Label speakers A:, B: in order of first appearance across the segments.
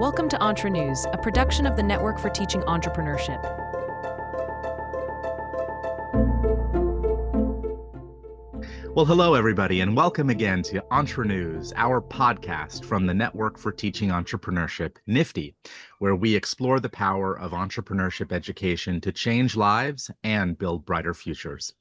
A: Welcome to Entre News, a production of the Network for Teaching Entrepreneurship.
B: Well, hello, everybody, and welcome again to Entre News, our podcast from the Network for Teaching Entrepreneurship, NFTE, where we explore the power of entrepreneurship education to change lives and build brighter futures.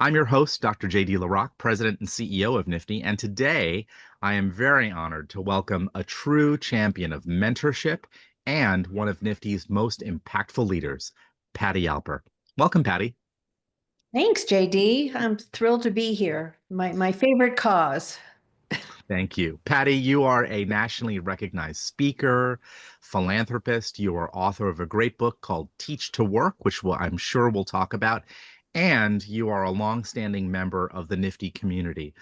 B: I'm your host, Dr. J.D. LaRock, President and CEO of NFTE, and today I am very honored to welcome a true champion of mentorship and one of NFTE's most impactful leaders, Patty Alper. Welcome, Patty.
C: Thanks, JD. I'm thrilled to be here. My favorite cause.
B: Thank you. Patty, you are a nationally recognized speaker, philanthropist. You are author of a great book called Teach to Work, which I'm sure we'll talk about. And you are a longstanding member of the NFTE community,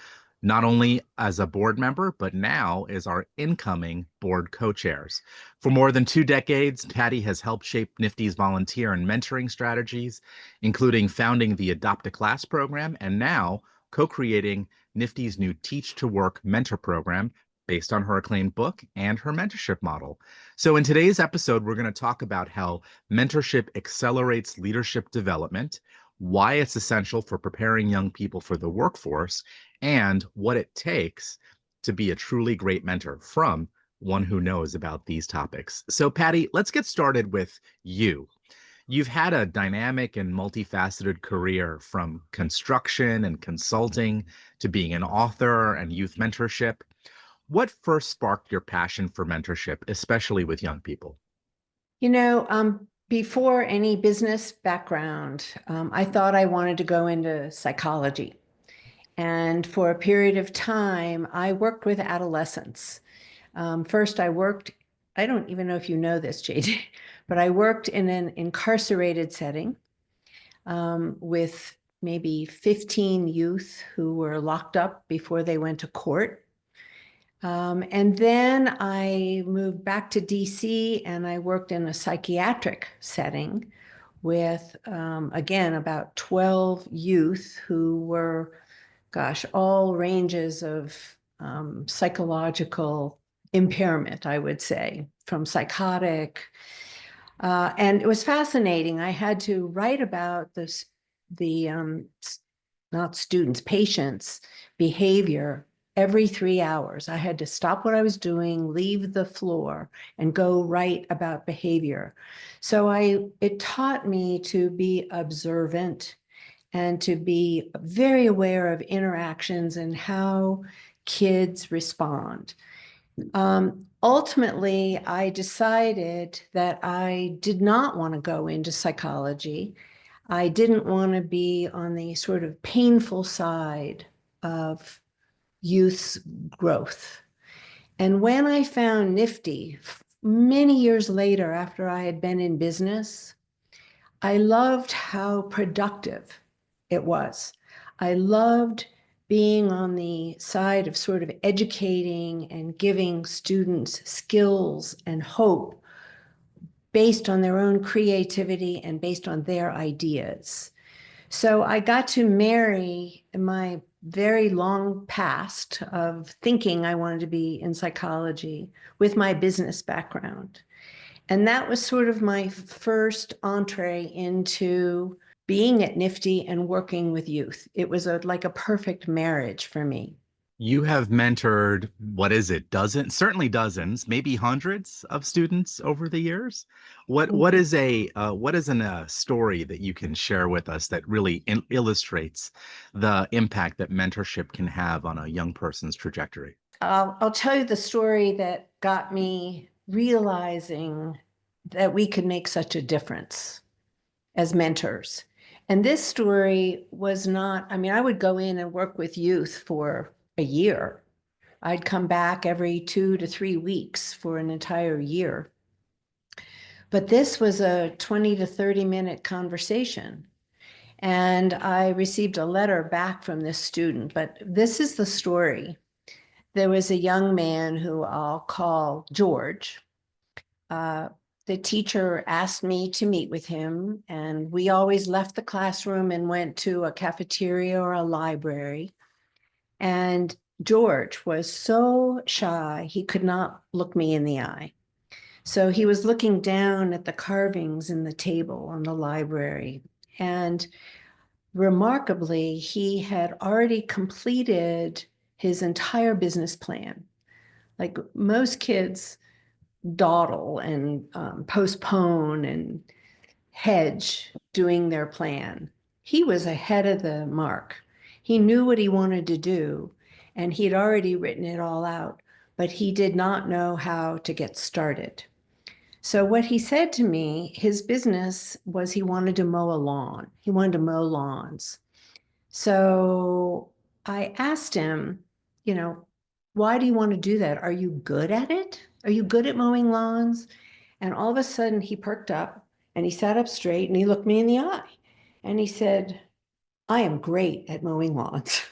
B: not only as a board member, but now as our incoming board co-chairs. For more than 2 decades, Patty has helped shape NFTE's volunteer and mentoring strategies, including founding the Adopt a Class program and now co-creating NFTE's new Teach to Work mentor program based on her acclaimed book and her mentorship model. So in today's episode, we're going to talk about how mentorship accelerates leadership development, why it's essential for preparing young people for the workforce, and what it takes to be a truly great mentor from one who knows about these topics. So Patty, let's get started with you. You've had a dynamic and multifaceted career, from construction and consulting to being an author and youth mentorship. What first sparked your passion for mentorship, especially with young people?
C: Before any business background, I thought I wanted to go into psychology. And for a period of time, I worked with adolescents. First, I don't even know if you know this, JD, but I worked in an incarcerated setting with maybe 15 youth who were locked up before they went to court. And then I moved back to DC and I worked in a psychiatric setting with, again, about 12 youth who were, all ranges of psychological impairment, I would say, from psychotic. And it was fascinating. I had to write about patients' behavior every 3 hours. I had to stop what I was doing, leave the floor, and go write about behavior. So it taught me to be observant and to be very aware of interactions and how kids respond. Ultimately, I decided that I did not want to go into psychology. I didn't want to be on the sort of painful side of youth's growth. And when I found NFTE many years later, after I had been in business, I loved how productive it was. I loved being on the side of sort of educating and giving students skills and hope based on their own creativity and based on their ideas. So I got to marry my very long past of thinking I wanted to be in psychology with my business background. And that was sort of my first entree into being at NFTE and working with youth. It was like a perfect marriage for me.
B: You have mentored, certainly dozens, maybe hundreds of students over the years. What is a story that you can share with us that really illustrates the impact that mentorship can have on a young person's trajectory?
C: I'll tell you the story that got me realizing that we could make such a difference as mentors. And this story was not, I would go in and work with youth for a year. I'd come back every 2 to 3 weeks for an entire year. But this was a 20 to 30 minute conversation. And I received a letter back from this student, but this is the story. There was a young man who I'll call George. The teacher asked me to meet with him, and we always left the classroom and went to a cafeteria or a library. And George was so shy, he could not look me in the eye. So he was looking down at the carvings in the table on the library. And remarkably, he had already completed his entire business plan. Like most kids dawdle and postpone and hedge doing their plan. He was ahead of the mark. He knew what he wanted to do, and he'd already written it all out, but he did not know how to get started. So what he said to me, his business was he wanted to mow a lawn. He wanted to mow lawns. So I asked him, why do you want to do that? Are you good at it? Are you good at mowing lawns? And all of a sudden he perked up and he sat up straight and he looked me in the eye and he said, I am great at mowing lawns.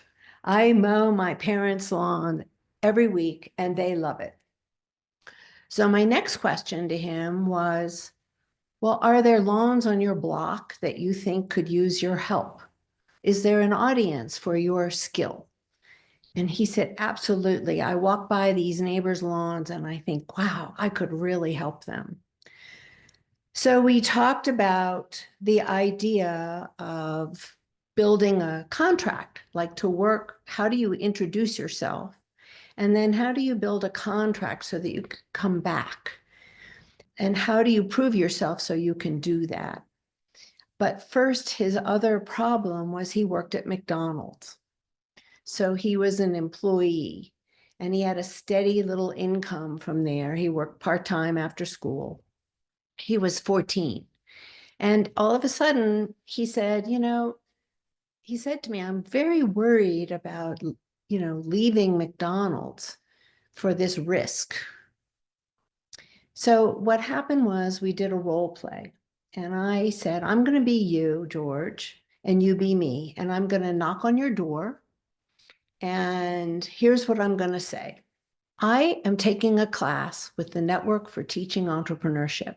C: I mow my parents' lawn every week and they love it. So my next question to him was, well, are there lawns on your block that you think could use your help? Is there an audience for your skill? And he said, absolutely. I walk by these neighbors' lawns and I think, wow, I could really help them. So we talked about the idea of building a contract, like to work, how do you introduce yourself? And then how do you build a contract so that you can come back? And how do you prove yourself so you can do that? But first, his other problem was he worked at McDonald's. So he was an employee and he had a steady little income from there. He worked part-time after school. He was 14. And all of a sudden he said, he said to me, I'm very worried about, leaving McDonald's for this risk. So what happened was we did a role play and I said, I'm going to be you, George, and you be me. And I'm going to knock on your door. And here's what I'm going to say. I am taking a class with the Network for Teaching Entrepreneurship,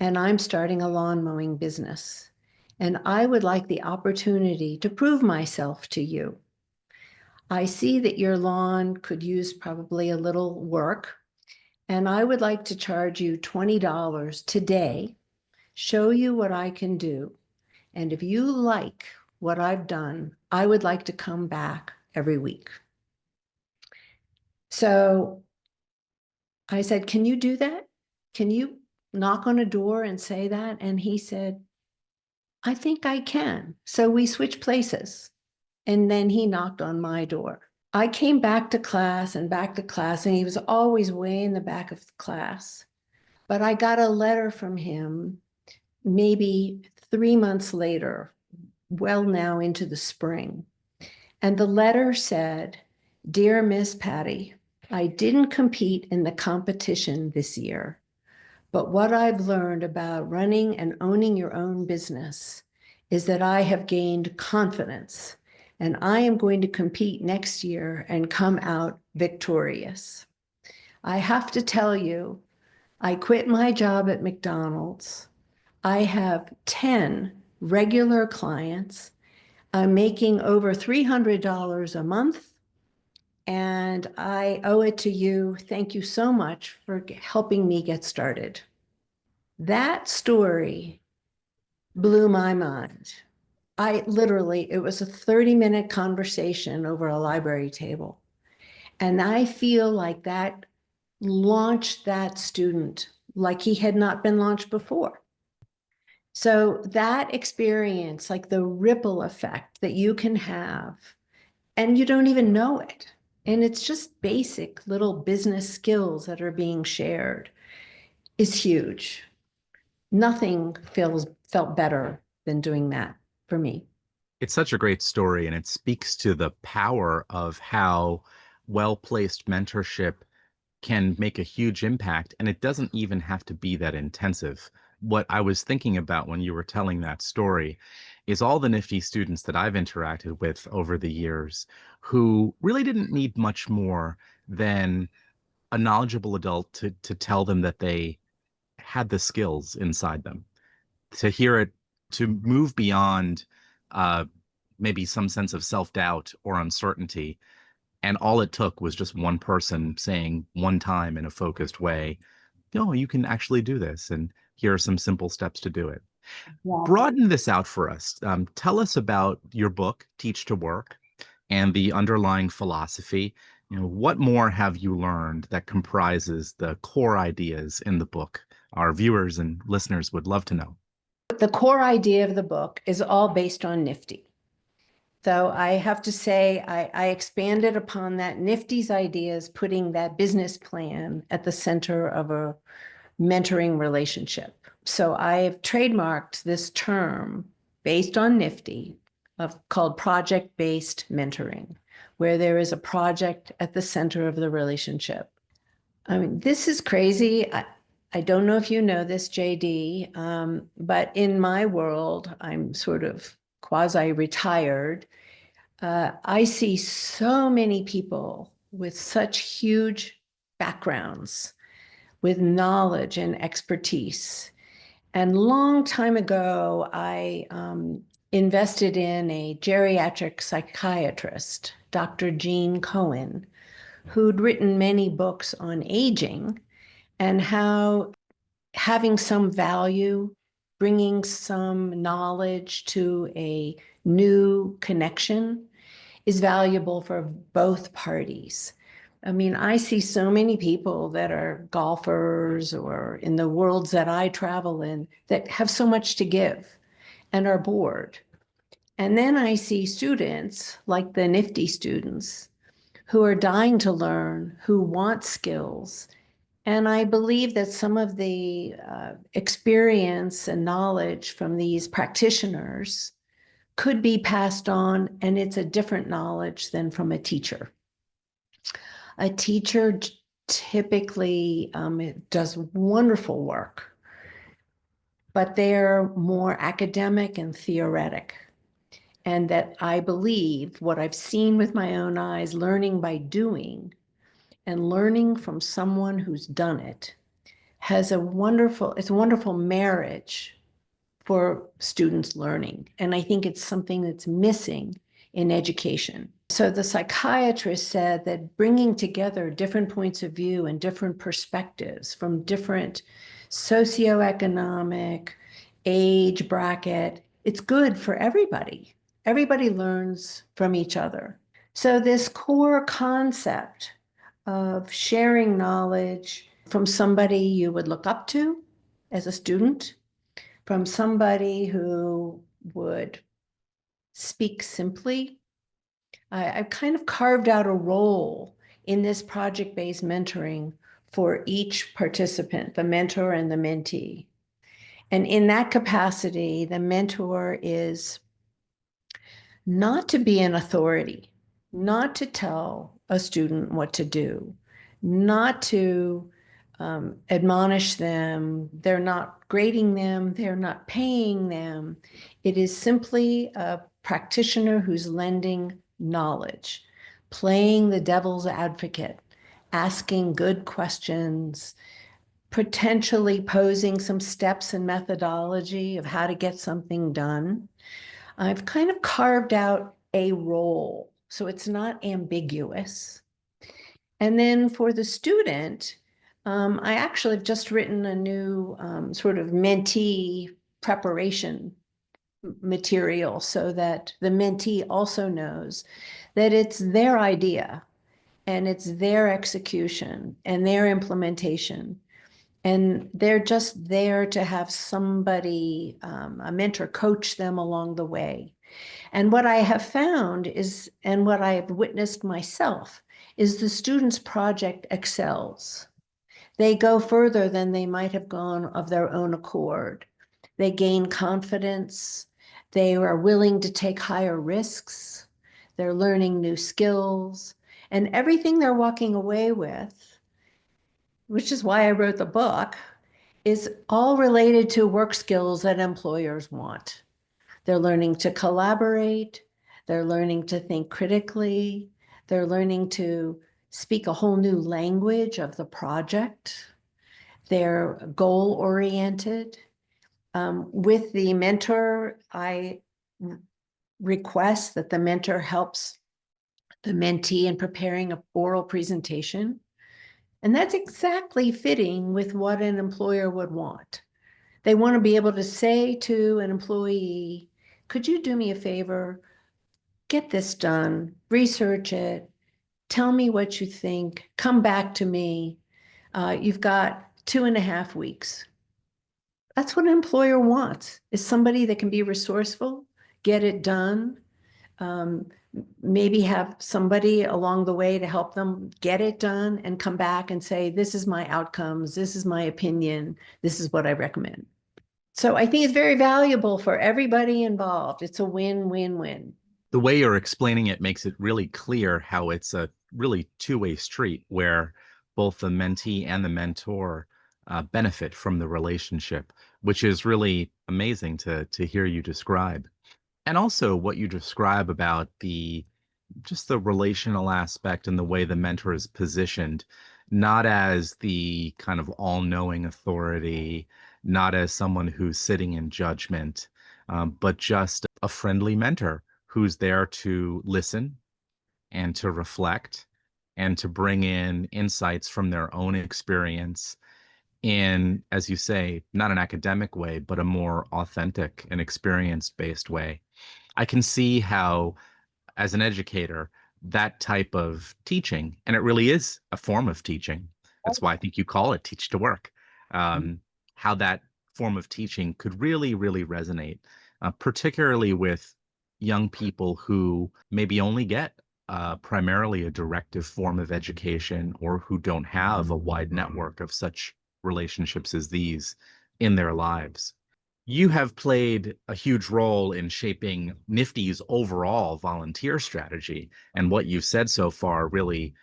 C: and I'm starting a lawn mowing business. And I would like the opportunity to prove myself to you. I see that your lawn could use probably a little work, and I would like to charge you $20 today, show you what I can do. And if you like what I've done, I would like to come back every week. So I said, can you do that? Can you knock on a door and say that? And he said, I think I can. So we switched places. And then he knocked on my door. I came back to class, and he was always way in the back of the class. But I got a letter from him maybe 3 months later, well now into the spring. And the letter said, Dear Miss Patty, I didn't compete in the competition this year, but what I've learned about running and owning your own business is that I have gained confidence, and I am going to compete next year and come out victorious. I have to tell you, I quit my job at McDonald's. I have 10 regular clients. I'm making over $300 a month, and I owe it to you. Thank you so much for helping me get started. That story blew my mind. It was a 30-minute conversation over a library table. And I feel like that launched that student like he had not been launched before. So that experience, like the ripple effect that you can have, and you don't even know it. And it's just basic little business skills that are being shared, is huge. Nothing felt better than doing that for me.
B: It's such a great story, and it speaks to the power of how well-placed mentorship can make a huge impact, and it doesn't even have to be that intensive. What I was thinking about when you were telling that story is all the nifty students that I've interacted with over the years who really didn't need much more than a knowledgeable adult to tell them that they had the skills inside them, to hear it, to move beyond uh, maybe some sense of self-doubt or uncertainty. And all it took was just one person saying one time in a focused way, no, you can actually do this, and here are some simple steps to do it.
C: Yeah.
B: Broaden this out for us. Tell us about your book, Teach to Work, and the underlying philosophy. What more have you learned that comprises the core ideas in the book? Our viewers and listeners would love to know.
C: The core idea of the book is all based on NFTE. So I have to say, I expanded upon that NFTE's ideas, putting that business plan at the center of a mentoring relationship. So I've trademarked this term based on NFTE called project-based mentoring, where there is a project at the center of the relationship. I mean, this is crazy. I don't know if you know this, JD, but in my world, I'm sort of quasi-retired. I see so many people with such huge backgrounds, with knowledge and expertise. And long time ago, I invested in a geriatric psychiatrist, Dr. Jean Cohen, who'd written many books on aging and how having some value, bringing some knowledge to a new connection is valuable for both parties. I mean, I see so many people that are golfers or in the worlds that I travel in that have so much to give and are bored. And then I see students like the NFTE students who are dying to learn, who want skills. And I believe that some of the experience and knowledge from these practitioners could be passed on, and it's a different knowledge than from a teacher. A teacher typically does wonderful work, but they're more academic and theoretic. And that I believe what I've seen with my own eyes, learning by doing and learning from someone who's done it, it's a wonderful marriage for students learning. And I think it's something that's missing in education. So the psychiatrist said that bringing together different points of view and different perspectives from different socioeconomic, age bracket, it's good for everybody. Everybody learns from each other. So this core concept of sharing knowledge from somebody you would look up to as a student, from somebody who would speak simply. I've kind of carved out a role in this project-based mentoring for each participant, the mentor and the mentee. And in that capacity, the mentor is not to be an authority, not to tell a student what to do, not to admonish them. They're not grading them. They're not paying them. It is simply a practitioner who's lending knowledge, playing the devil's advocate, asking good questions, potentially posing some steps and methodology of how to get something done. I've kind of carved out a role, so it's not ambiguous. And then for the student, I actually have just written a new sort of mentee preparation material so that the mentee also knows that it's their idea and it's their execution and their implementation. And they're just there to have somebody, a mentor, coach them along the way. And what I have found is, and what I have witnessed myself, is the students' project excels. They go further than they might have gone of their own accord. They gain confidence. They are willing to take higher risks. They're learning new skills. And everything they're walking away with, which is why I wrote the book, is all related to work skills that employers want. They're learning to collaborate. They're learning to think critically. They're learning to speak a whole new language of the project. They're goal-oriented. With the mentor, I request that the mentor helps the mentee in preparing an oral presentation And that's exactly fitting with what an employer would want. They want to be able to say to an employee, could you do me a favor? Get this done, research it, tell me what you think, come back to me. You've got 2.5 weeks. That's what an employer wants, is somebody that can be resourceful, get it done, maybe have somebody along the way to help them get it done and come back and say, this is my outcomes, this is my opinion, this is what I recommend. So I think it's very valuable for everybody involved. It's a win-win-win.
B: The way you're explaining it makes it really clear how it's a really two-way street where both the mentee and the mentor benefit from the relationship, which is really amazing to hear you describe. And also what you describe about just the relational aspect and the way the mentor is positioned, not as the kind of all-knowing authority, not as someone who's sitting in judgment, but just a friendly mentor who's there to listen and to reflect and to bring in insights from their own experience in, as you say, not an academic way, but a more authentic and experience-based way. I can see how, as an educator, that type of teaching, and it really is a form of teaching. That's why I think you call it teach to work. How that form of teaching could really, really resonate, particularly with young people who maybe only get primarily a directive form of education or who don't have a wide network of such relationships as these in their lives. You have played a huge role in shaping NFTE's overall volunteer strategy, and what you've said so far really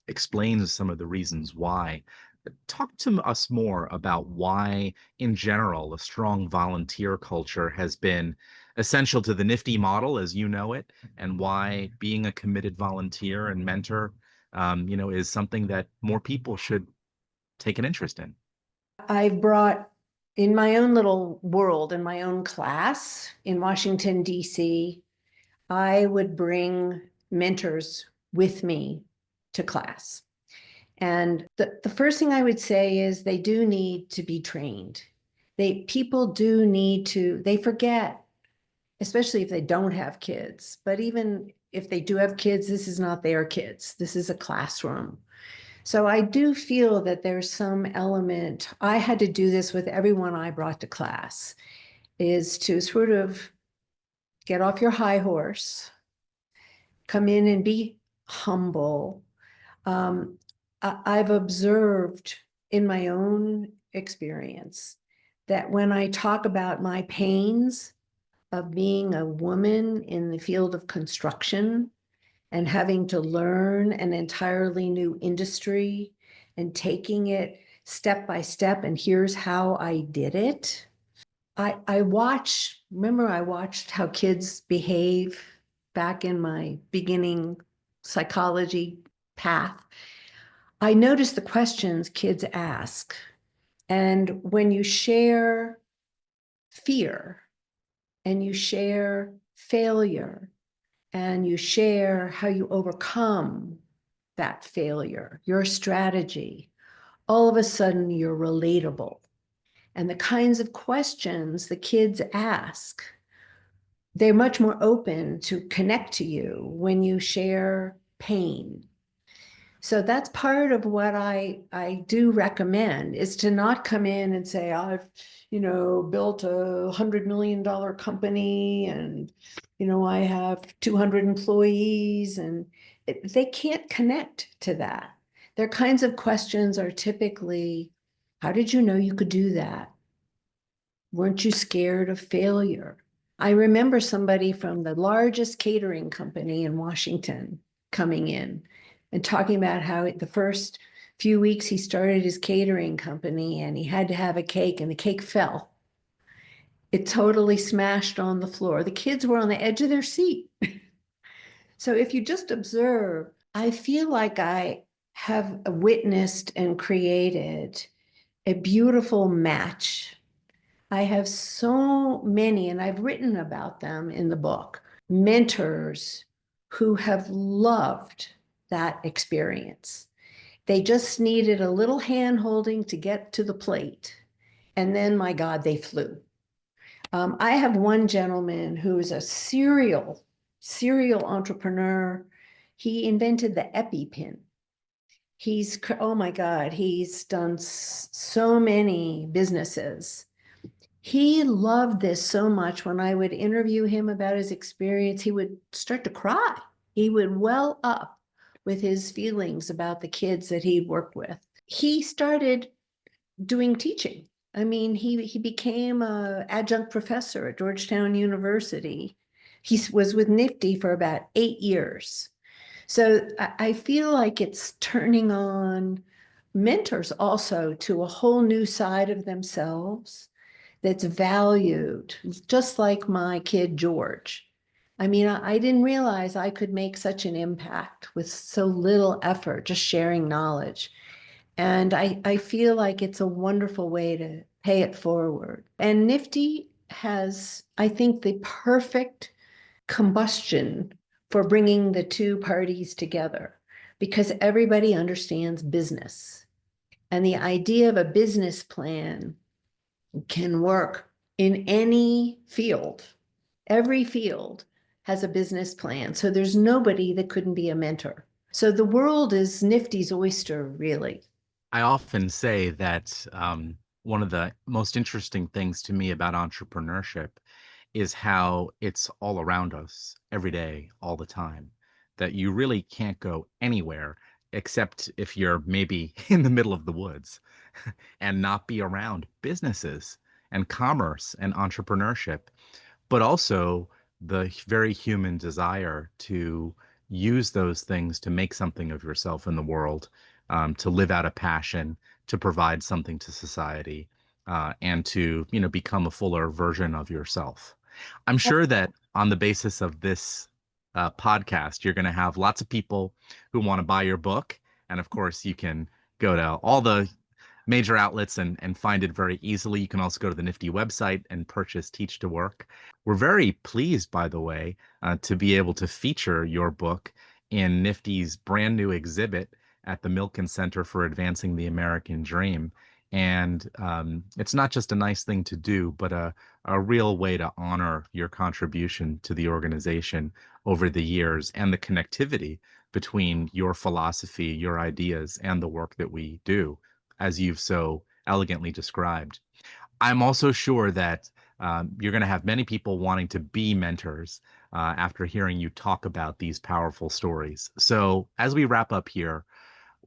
B: explains some of the reasons why. Talk to us more about why, in general, a strong volunteer culture has been essential to the NFTE model as you know it, and why being a committed volunteer and mentor, is something that more people should take an interest in.
C: I've brought in my own little world, in my own class in Washington, D.C., I would bring mentors with me to class. And the first thing I would say is they do need to be trained. People do need to, they forget, especially if they don't have kids. But even if they do have kids, this is not their kids. This is a classroom. So I do feel that there's some element, I had to do this with everyone I brought to class, is to sort of get off your high horse, come in and be humble. I've observed in my own experience that when I talk about my pains of being a woman in the field of construction and having to learn an entirely new industry and taking it step by step, and here's how I did it. I watched how kids behave back in my beginning psychology path. I noticed the questions kids ask. And when you share fear and you share failure and you share how you overcome that failure, your strategy, all of a sudden you're relatable. And the kinds of questions the kids ask, they're much more open to connect to you when you share pain. So that's part of what I do recommend, is to not come in and say, I've, built a $100 million company and, I have 200 employees, and they can't connect to that. Their kinds of questions are typically, how did you know you could do that? Weren't you scared of failure? I remember somebody from the largest catering company in Washington coming in and talking about how the first few weeks he started his catering company and he had to have a cake and the cake fell. It totally smashed on the floor. The kids were on the edge of their seat. So if you just observe, I feel like I have witnessed and created a beautiful match. I have so many, and I've written about them in the book, mentors who have loved that experience. They just needed a little hand holding to get to the plate. And then, my God, they flew. I have one gentleman who is a serial entrepreneur. He invented the EpiPen. Oh my God, he's done so many businesses. He loved this so much. When I would interview him about his experience, he would start to cry. He would well up with his feelings about the kids that he'd worked with. He started doing teaching. I mean, he became an adjunct professor at Georgetown University. He was with NFTE for about 8 years. So I feel like it's turning on mentors also to a whole new side of themselves that's valued, just like my kid, George. I mean, I didn't realize I could make such an impact with so little effort, just sharing knowledge. And I feel like it's a wonderful way to pay it forward. And NFTE has, I think, the perfect combustion for bringing the two parties together because everybody understands business. And the idea of a business plan can work in any field. Every field has a business plan. So there's nobody that couldn't be a mentor. So the world is NFTE's oyster, really.
B: I often say that one of the most interesting things to me about entrepreneurship is how it's all around us every day, all the time, that you really can't go anywhere except if you're maybe in the middle of the woods and not be around businesses and commerce and entrepreneurship, but also the very human desire to use those things to make something of yourself in the world, to live out a passion, to provide something to society, and to, become a fuller version of yourself. I'm sure that on the basis of this podcast, you're going to have lots of people who want to buy your book. And of course, you can go to all the major outlets and find it very easily. You can also go to the NFTE website and purchase Teach to Work. We're very pleased, by the way, to be able to feature your book in NFTE's brand new exhibit at the Milken Center for Advancing the American Dream. And it's not just a nice thing to do, but a real way to honor your contribution to the organization over the years and the connectivity between your philosophy, your ideas, and the work that we do, as you've so elegantly described. I'm also sure that you're going to have many people wanting to be mentors after hearing you talk about these powerful stories. So, as we wrap up here,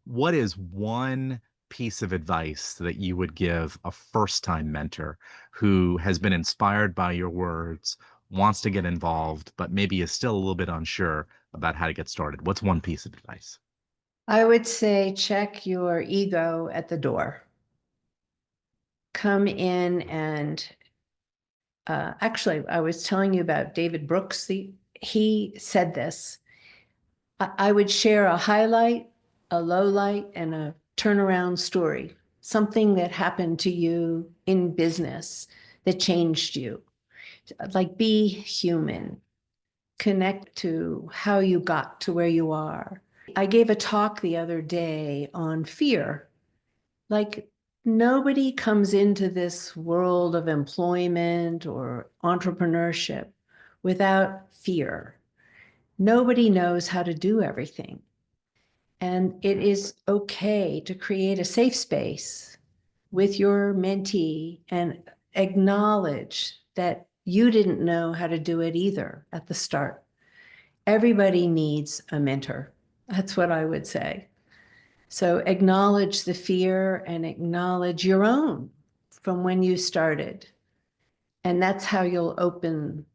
B: what is one piece of advice that you would give a first-time mentor who has been inspired by your words, wants to get involved, but maybe is still a little bit unsure about how to get started? What's one piece of advice?
C: I would say check your ego at the door. Come in and actually, I was telling you about David Brooks. He said this. I would share a highlight, a low light, and a turnaround story, something that happened to you in business that changed you. Like, be human, connect to how you got to where you are. I gave a talk the other day on fear. Like, nobody comes into this world of employment or entrepreneurship without fear. Nobody knows how to do everything. And it is okay to create a safe space with your mentee and acknowledge that you didn't know how to do it either at the start. Everybody needs a mentor. That's what I would say. So acknowledge the fear and acknowledge your own from when you started. And that's how you'll open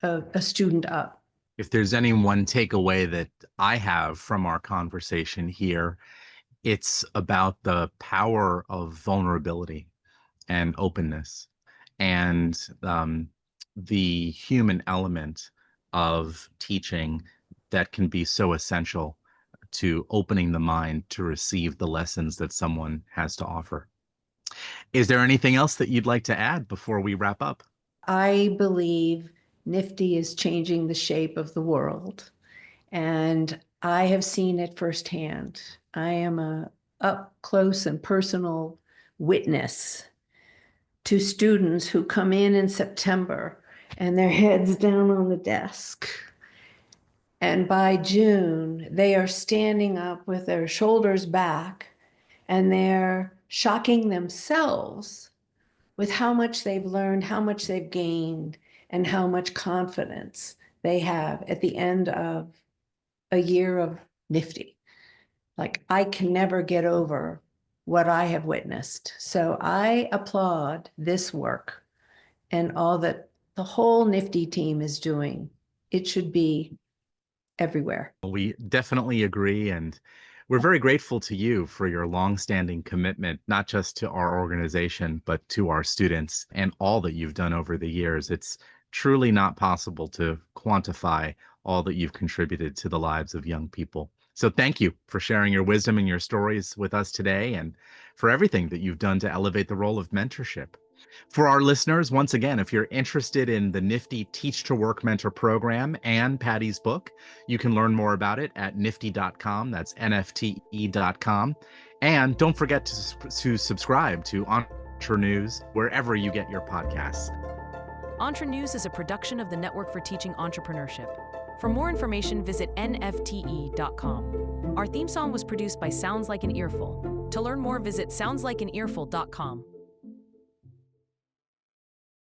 C: a student up.
B: If there's any one takeaway that I have from our conversation here, it's about the power of vulnerability and openness and the human element of teaching that can be so essential to opening the mind to receive the lessons that someone has to offer. Is there anything else that you'd like to add before we wrap up?
C: I believe NFTE is changing the shape of the world, and I have seen it firsthand. I am a up close and personal witness to students who come in September and their heads down on the desk. And by June, they are standing up with their shoulders back and they're shocking themselves with how much they've learned, how much they've gained, and how much confidence they have at the end of a year of NFTE. Like, I can never get over what I have witnessed. So I applaud this work and all that the whole NFTE team is doing. It should be everywhere.
B: We definitely agree, and we're very grateful to you for your longstanding commitment, not just to our organization, but to our students and all that you've done over the years. It's truly not possible to quantify all that you've contributed to the lives of young people. So thank you for sharing your wisdom and your stories with us today, and for everything that you've done to elevate the role of mentorship. For our listeners, once again, if you're interested in the NFTE Teach to Work Mentor program and Patty's book, you can learn more about it at nifty.com. That's NFTE.com. And don't forget to subscribe to Entre News wherever you get your podcasts.
A: Entre News is a production of the Network for Teaching Entrepreneurship. For more information, visit NFTE.com. Our theme song was produced by Sounds Like an Earful. To learn more, visit soundslikeanearful.com.